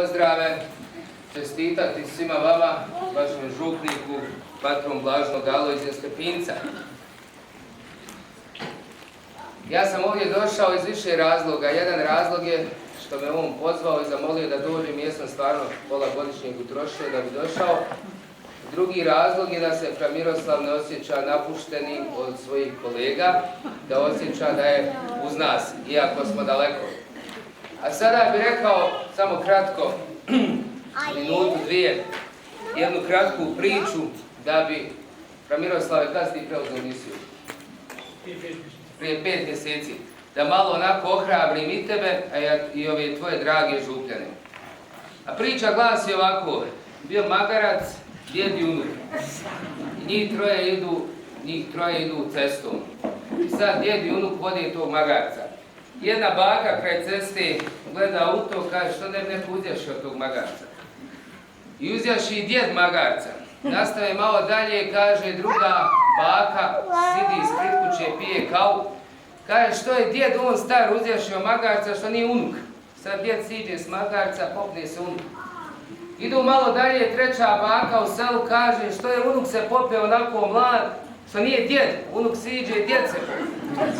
Pozdrave, čestitati svima vama, vašem župniku, patron Blažnog Alojzija Stepinca. Ja sam ovdje došao iz više razloga. Jedan razlog je što me on pozvao i zamolio da dođem, jer sam stvarno pola godišnjeg utrošio da bi došao. Drugi razlog je da se fra Miroslav ne osjeća napuštenim od svojih kolega, da osjeća da je uz nas, iako smo daleko. A sada bih rekao samo kratko, minutu, dvije, jednu kratku priču da bi fra Miroslave, kada si ti preuzeo misiju? Prije 5 mjeseci. Da malo onako ohrabrim i tebe, a i ove tvoje drage župljane. A priča glasi ovako, bio magarac, djed i unuk. I njih troje idu cestom. I sad djed i unuk vode tog magarca. Jedna baka kraj ceste gleda u to, kaže što ne uzjaši od tog magarca. I uzjaši i djed magarca. Nastave malo dalje, kaže druga baka, sidi ispred kuće, pije kavu. Kaže što je djed on star uzjašio magarca, što nije unuk. Sad djed siđe s magarca, popne se unuk. Idu malo dalje, treća baka u selu kaže što je unuk se popeo onako mlad, što nije djed, unuk siđe i djed se popeo.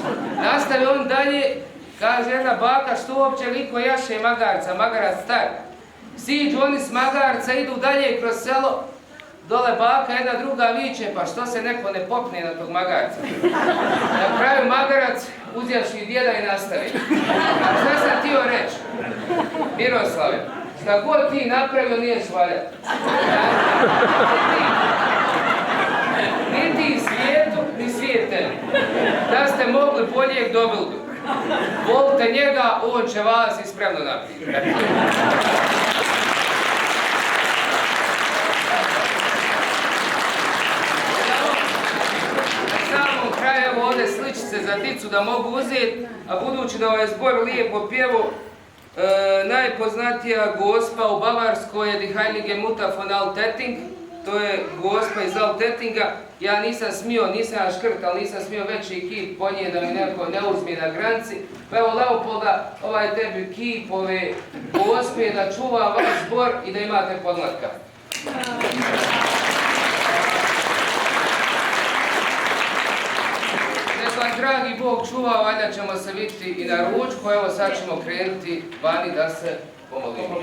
Nastave on dalje, kaže jedna baka što uopće liko jaše magarca, magarac star. Siđu oni s magarca, idu dalje kroz selo, dole baka jedna druga viče, pa što se neko ne popne na tog magarca. Na kraju magarac uzjaši djeda i nastavi. A šta sam htio reći? Miroslave, šta god ti napravio nije švaljat. Niti svijetu, ni svijet tebi. Da ste mogli boljeg dobili bi. Volite njega, on će vas i spremno naprijed. Na samom kraju evo ovdje sličice za dicu da mogu uzeti, a budući da ovaj zbor lijepo pjevo, najpoznatija gospa u Bavarskoj je Die Heilige Mutter von Altetting, to je gospa iz Altettinga. Ja nisam smio, nisam ja škrt, ali nisam smio veći kip ponije da mi neko ne uzme na granici. Pa evo Leopolda, ovaj tebi kip ove gospe da čuva vaš zbor i da imate podmlatka. Neka dragi Bog čuva, valjda ćemo se vidjeti i na ručku, evo sad ćemo krenuti vani da se pomolimo.